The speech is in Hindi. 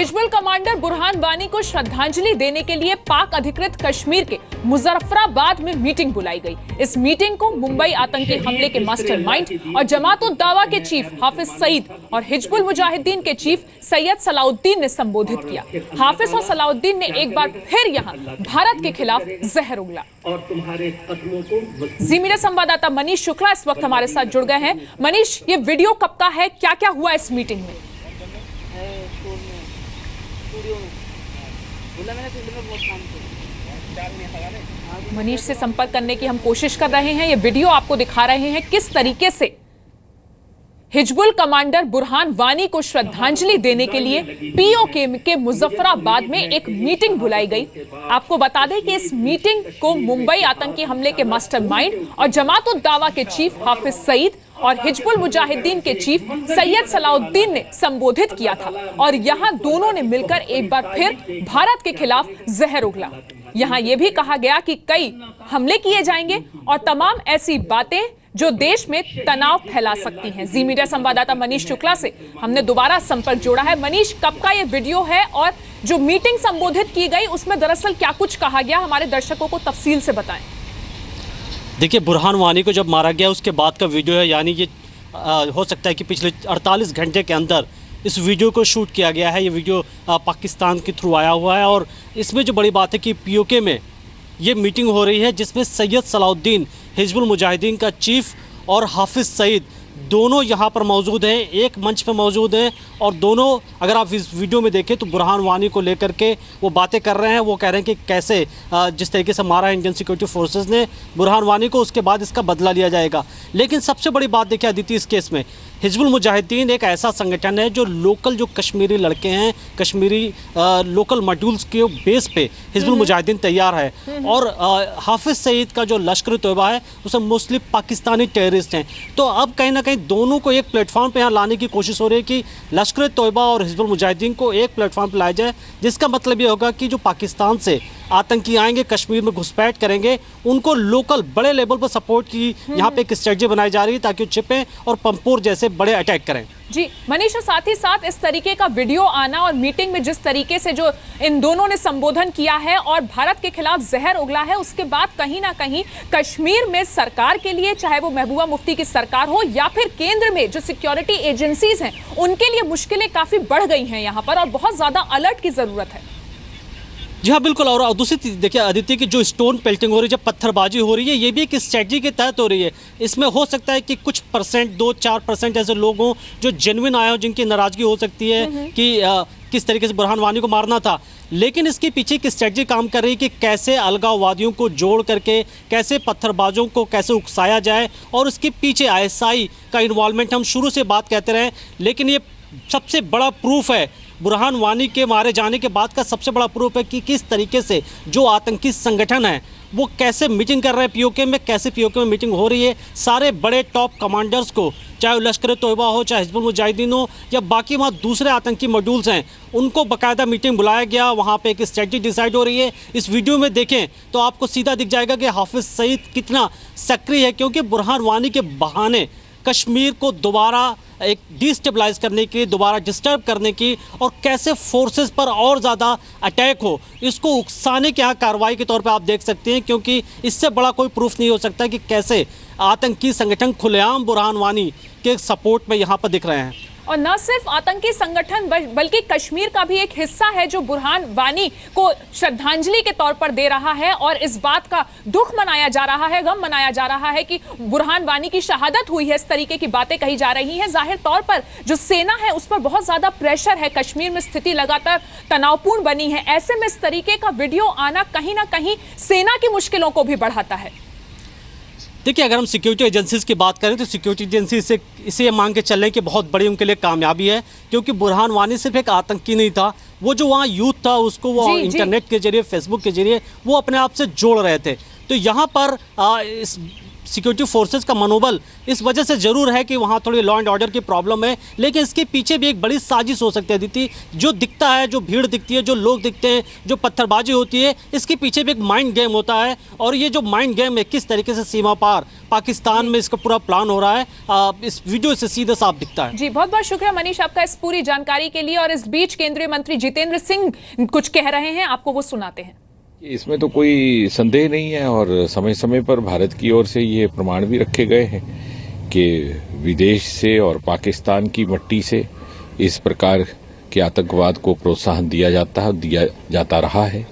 हिजबुल कमांडर बुरहान वानी को श्रद्धांजलि देने के लिए पाक अधिकृत कश्मीर के मुजफ्फराबाद में मीटिंग बुलाई गई। इस मीटिंग को मुंबई आतंकी हमले के मास्टरमाइंड और जमात-उद-दावा के चीफ हाफिज सईद और हिजबुल मुजाहिदीन के चीफ सैयद सलाउद्दीन ने संबोधित किया। हाफिज और सलाउद्दीन ने एक बार फिर यहां भारत के खिलाफ जहर उगला। और तुम्हारे कदमों को जी मीडिया संवाददाता मनीष शुक्ला इस वक्त हमारे साथ जुड़ गए हैं। मनीष, ये वीडियो कब का है, क्या क्या हुआ इस मीटिंग में? मनीष से संपर्क करने की हम कोशिश कर रहे हैं। ये वीडियो आपको दिखा रहे हैं किस तरीके से हिजबुल कमांडर बुरहान वानी को श्रद्धांजलि देने के लिए पीओके के मुजफ्फराबाद में एक मीटिंग बुलाई गई। आपको बता दें कि इस मीटिंग को मुंबई आतंकी हमले के मास्टरमाइंड और जमात-उद-दावा के चीफ हाफिज सईद और हिजबुल मुजाहिदीन के चीफ सैयद सलाउद्दीन ने संबोधित किया था और यहां दोनों ने मिलकर एक बार फिर भारत के खिलाफ जहर उगला। यहां यह भी कहा गया कि कई हमले किए जाएंगे और तमाम ऐसी बातें जो देश में तनाव फैला सकती हैं। जी मीडिया संवाददाता मनीष शुक्ला से हमने दोबारा संपर्क जोड़ा है। मनीष, कब का ये वीडियो है और जो मीटिंग संबोधित की गई उसमें दरअसल क्या कुछ कहा गया, हमारे दर्शकों को तफसील से बताएं। देखिए, बुरहान वानी को जब मारा गया उसके बाद का वीडियो है, यानी ये हो सकता है कि पिछले 48 घंटे के अंदर इस वीडियो को शूट किया गया है। ये वीडियो पाकिस्तान के थ्रू आया हुआ है और इसमें जो बड़ी बात है कि पीओके में ये मीटिंग हो रही है जिसमें सैयद सलाउद्दीन हिजबुल मुजाहिदीन का चीफ और हाफिज सईद दोनों यहाँ पर मौजूद हैं, एक मंच पर मौजूद हैं और दोनों, अगर आप इस वीडियो में देखें तो बुरहान वानी को लेकर के वो बातें कर रहे हैं। वो कह रहे हैं कि कैसे जिस तरीके से मारा इंडियन सिक्योरिटी फोर्सेस ने बुरहान वानी को, उसके बाद इसका बदला लिया जाएगा। लेकिन सबसे बड़ी बात देखिए अदिति, इस केस में हिजबुल मुजाहिदीन एक ऐसा संगठन है जो लोकल जो कश्मीरी लड़के हैं, कश्मीरी लोकल मॉड्यूल्स के बेस पे हिजबुल मुजाहिदीन तैयार है और हाफिज सईद का जो लश्कर तोयबा है उसमें मोस्टली पाकिस्तानी टेररिस्ट हैं। तो अब कहीं ना कहीं दोनों को एक प्लेटफॉर्म पे यहाँ लाने की कोशिश हो रही है कि लश्कर तोयबा और हिजबुल मुजाहिदीन को एक प्लेटफॉर्म पर लाया जाए, जिसका मतलब ये होगा कि जो पाकिस्तान से आतंकी आएंगे, कश्मीर में घुसपैठ करेंगे, उनको लोकल बड़े लेवल पर सपोर्ट की यहाँ पे एक स्ट्रेटजी बनाई जा रही है ताकि वो छिपें और पंपोर जैसे बड़े अटैक करें। जी मनीष, साथ ही साथ इस तरीके का वीडियो आना और मीटिंग में जिस तरीके से जो इन दोनों ने संबोधन किया है और भारत के खिलाफ जहर उगला है, उसके बाद कहीं ना कहीं कश्मीर में सरकार के लिए, चाहे वो महबूबा मुफ्ती की सरकार हो या फिर केंद्र में जो सिक्योरिटी एजेंसीज हैं, उनके लिए मुश्किलें काफी बढ़ गई हैं यहाँ पर और बहुत ज्यादा अलर्ट की जरूरत है। जी हाँ, बिल्कुल। और दूसरी देखिए आदित्य की जो स्टोन पेल्टिंग हो रही है, जब पत्थरबाजी हो रही है, ये भी एक स्ट्रेटजी के तहत हो रही है। इसमें हो सकता है कि कुछ परसेंट, 2-4% ऐसे लोग हों जो जेन्युइन आए हों, जिनकी नाराज़गी हो सकती है कि किस तरीके से बुरहान वानी को मारना था। लेकिन इसके पीछे एक स्ट्रेटजी काम कर रही है कि कैसे अलगाववादियों को जोड़ करके, कैसे पत्थरबाजों को कैसे उकसाया जाए और उसके पीछे ISI का इन्वॉल्वमेंट हम शुरू से बात कहते रहे। लेकिन ये सबसे बड़ा प्रूफ है, बुरहान वानी के मारे जाने के बाद का सबसे बड़ा प्रूफ है कि किस तरीके से जो आतंकी संगठन है वो कैसे मीटिंग कर रहे हैं पीओके में, कैसे पीओके में मीटिंग हो रही है। सारे बड़े टॉप कमांडर्स को, चाहे लश्कर तोयबा हो, चाहे हिजबुल मुजाहिदीन हो या बाकी वहाँ दूसरे आतंकी मॉड्यूल्स हैं, उनको बाकायदा मीटिंग बुलाया गया। वहाँ पे एक स्ट्रेटजी डिसाइड हो रही है। इस वीडियो में देखें तो आपको सीधा दिख जाएगा कि हाफिज सईद कितना सक्रिय है, क्योंकि बुरहान वानी के बहाने कश्मीर को दोबारा एक डिस्टेबलाइज करने की, दोबारा डिस्टर्ब करने की और कैसे फोर्सेस पर और ज़्यादा अटैक हो, इसको उकसाने की यहाँ कार्रवाई के तौर पे आप देख सकते हैं। क्योंकि इससे बड़ा कोई प्रूफ नहीं हो सकता कि कैसे आतंकी संगठन खुलेआम बुरहान वानी के सपोर्ट में यहाँ पर दिख रहे हैं। और न सिर्फ आतंकी संगठन बल्कि कश्मीर का भी एक हिस्सा है जो बुरहान वानी को श्रद्धांजलि के तौर पर दे रहा है और इस बात का दुख मनाया जा रहा है, गम मनाया जा रहा है कि बुरहान वानी की शहादत हुई है। इस तरीके की बातें कही जा रही हैं। जाहिर तौर पर जो सेना है उस पर बहुत ज्यादा प्रेशर है, कश्मीर में स्थिति लगातार तनावपूर्ण बनी है। ऐसे में इस तरीके का वीडियो आना कहीं ना कहीं सेना की मुश्किलों को भी बढ़ाता है। देखिए, अगर हम सिक्योरिटी एजेंसीज की बात करें तो सिक्योरिटी एजेंसी इसे मान के चलने की बहुत बड़ी उनके लिए कामयाबी है, क्योंकि बुरहान वानी सिर्फ एक आतंकी नहीं था, वो जो वहाँ यूथ था उसको वो इंटरनेट के जरिए, फेसबुक के जरिए वो अपने आप से जोड़ रहे थे। तो यहाँ पर इस सिक्योरिटी फोर्सेस का मनोबल इस वजह से ज़रूर है कि वहाँ थोड़ी लॉ एंड ऑर्डर की प्रॉब्लम है, लेकिन इसके पीछे भी एक बड़ी साजिश हो सकती है अदिति। जो दिखता है, जो भीड़ दिखती है, जो लोग दिखते हैं, जो पत्थरबाजी होती है, इसके पीछे भी एक माइंड गेम होता है। और ये जो माइंड गेम है किस तरीके से सीमा पार पाकिस्तान में इसका पूरा प्लान हो रहा है, इस वीडियो से सीधा साफ दिखता है। जी, बहुत बहुत शुक्रिया मनीष आपका इस पूरी जानकारी के लिए। और इस बीच केंद्रीय मंत्री जितेंद्र सिंह कुछ कह रहे हैं, आपको वो सुनाते हैं। इसमें तो कोई संदेह नहीं है और समय समय पर भारत की ओर से ये प्रमाण भी रखे गए हैं कि विदेश से और पाकिस्तान की मट्टी से इस प्रकार के आतंकवाद को प्रोत्साहन दिया जाता है, दिया जाता रहा है।